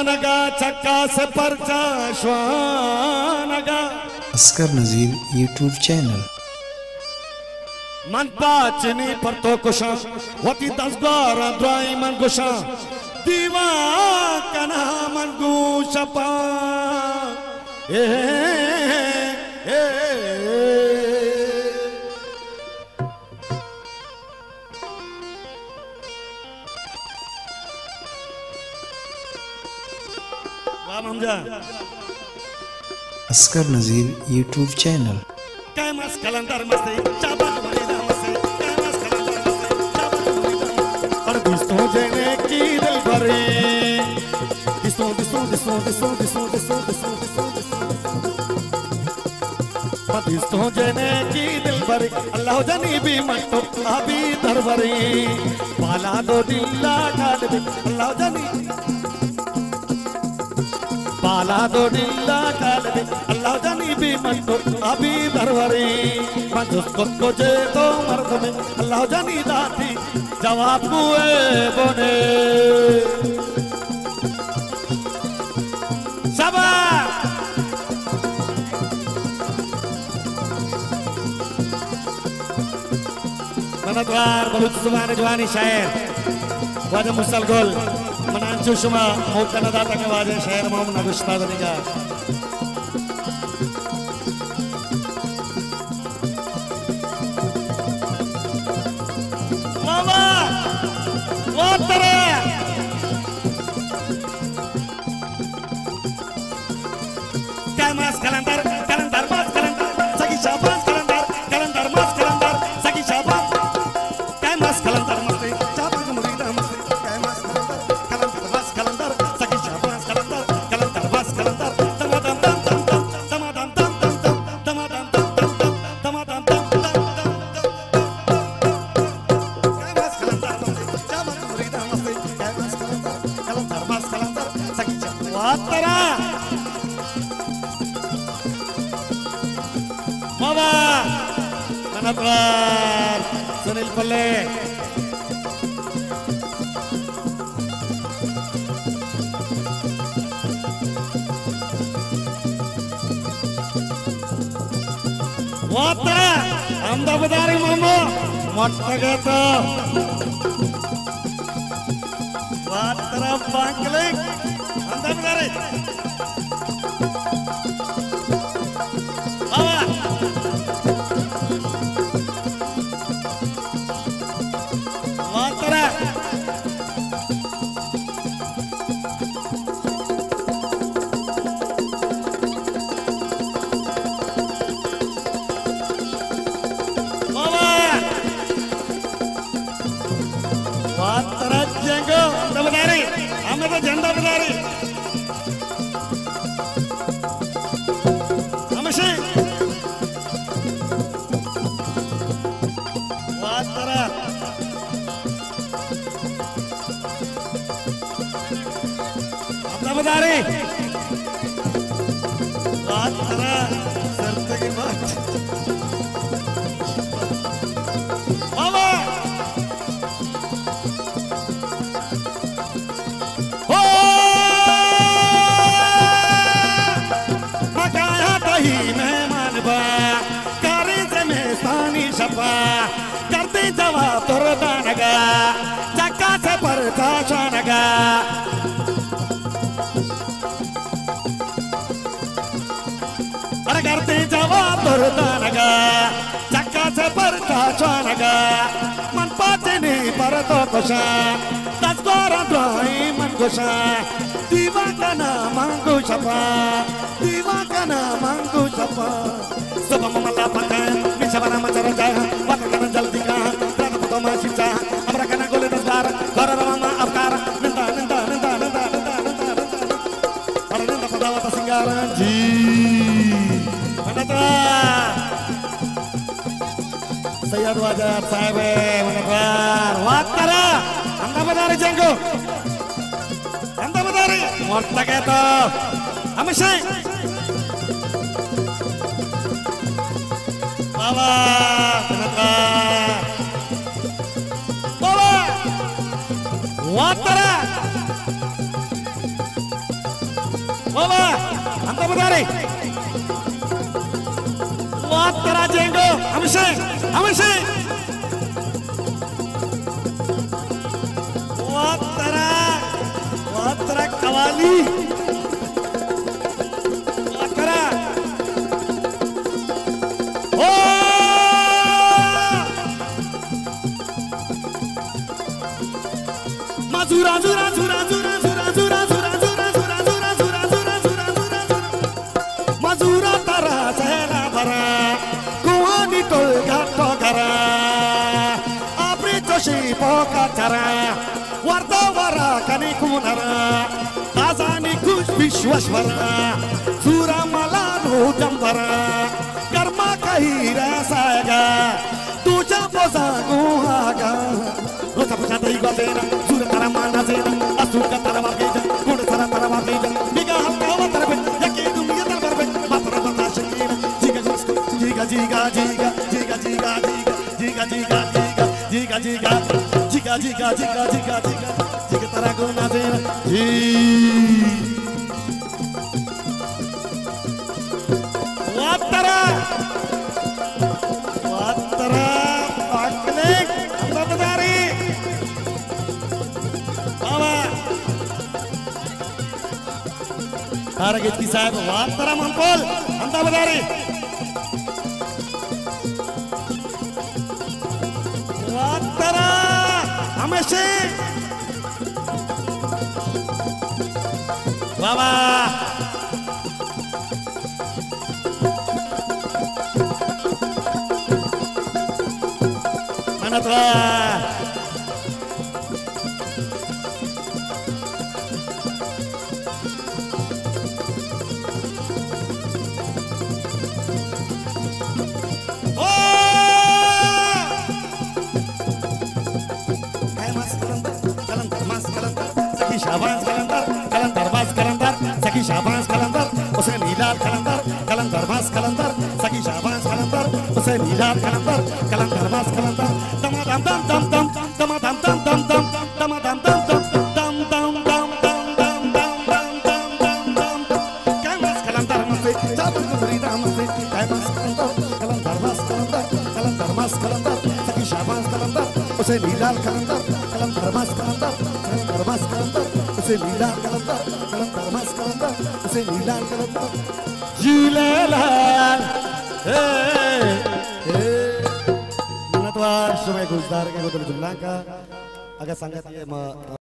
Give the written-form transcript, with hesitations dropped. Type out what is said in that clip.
दानगा चक्का से परचा श्वानगा अस्कर नजीर यूट्यूब चैनल मन पाचनी पर तो कुशा वती दसगार द्राई मन कुशा दीवा कना मन गुशपा अस्कर नजीर यूट्यूब चैनल कैमस कलंदर मस्ती चाबक मरीदा मस्ती कैमस कलंदर मस्ती चाबक मरीदा और दोस्तों जेने की दिल भरी दिसों दिसों दिसों दिसों दिसों दिसों दिसों दिसों दिसों जेने की दिल भरी अल्लाह जानी भी मतो अभी दरबारी पाला दो दिल्ला डाल दे अल्लाह जानी पाला दो दिल्ला काल दे अल्लाह जानी भी मतो अभी दरबारी मन उसको जे तो मर्द में अल्लाह जानी दाती जवाब हुए बोने सबा मनतवार बलूच जुबान जवानी शायर वाजा मुसल गोल मनांचु शुमा मौका दाता के वाजे शहर मोहम्मद नगुश्ता बनेगा मामा वो तेरे कैमस कलंदर कलंदर मास कलंदर सगी शाबाश कलंदर कलंदर मास कलंदर सगी शाबाश कैमस कलंदर मस्ती चाबक मुरीदा मस्ती कैमस कलंदर बस कलंदर सगी शाबाश कलंदर कलंदर बस कलंदर दमादम दम दम दम दमादम दम दम दम दमादम दम दम दम दमादम दम दम कैमस कलंदर मस्ती चाबक मुरीदा मस्ती कैमस कलंदर कलंदर बस कलंदर सगी शाबाश तेरा मामा मनतवार सुनील पल्ले वाता अहमदाबादारी मामो मोट्टगेतो वातरा बांकले अहमदाबादारी वातरा वातरा जंगो दबदारी हमें तो झंडा बदारी हमेशा वातरा दबदारी वातरा सरते की बात मामा करते जवाब तोर दानगा चक्का से परता शानगा अरे करते जवाब तोर दानगा चक्का से परता शानगा मन पाते नहीं पर तो कुशा दसगार द्राई मन कुशा दीवा का नाम मांगू छपा दीवा का नाम मांगू छपा सब ममला पकान मिशबना मचर जाय वतकन जल्दी का प्राण तो माशिचा हमरा कना गोले दसगार घर रमा अवकार निंदा निंदा निंदा निंदा निंदा निंदा अरे निंदा पदावत सिंगार जी मनतवा सैयद वाजद साहब मनतवार वातरा अहमदाबादारी जंगो अहमदाबादारी मोट्टगेतो हमेशा बाबा बाबा वातरा बाबा अंत बता रहे वात करा जेंगो हमसे वात करा कवाली वात करा ओ mazura zura zura zura zura zura zura zura zura zura zura zura zura zura mazura tara sela bara kuani tol gatto gara apri toshi poka tara warda wara kani kunara azani kush vishwashvara zura malanu jambara karma kahira saga tuja poza guhaga Rosa puja dei gazena, zura tara mana zena, asuka tara mabija, kuda tara mabija, niga halka hawa tarbe, yaki dunia tar barbe, mapra bata shakira, jiga jisko, jiga jiga jiga, jiga jiga jiga, jiga jiga jiga, jiga jiga, jiga jiga jiga jiga jiga, jiga tara guna zena, ji. Watara, pakle, apa bedari? Target kisah Watara Mampol anta badari Watara Ameshe Baba mana tuh Syabans kalendar, Saki Syabans kalendar, Hussein Hilal kalendar, kalendar mas kalendar, Saki Syabans kalendar, Hussein Hilal kalendar, kalendar mas kalendar, dam dam dam dam dam, dam dam dam dam dam, dam dam dam dam, dam dam dam dam dam dam dam dam dam dam, Kamas kalendar mas, Syabans kalendar mas, Kamas kalendar, kalendar mas kalendar, kalendar mas kalendar, Saki Syabans kalendar, Hussein Hilal kalendar, kalendar mas kalendar, kalendar mas kalendar. Hussein Hilal kalendar, kalendar mas kalendar, Hussein Hilal kalendar. Jilelal, mana tuh? Semua Guzdar yang gue tulis belakang, agak sangat ya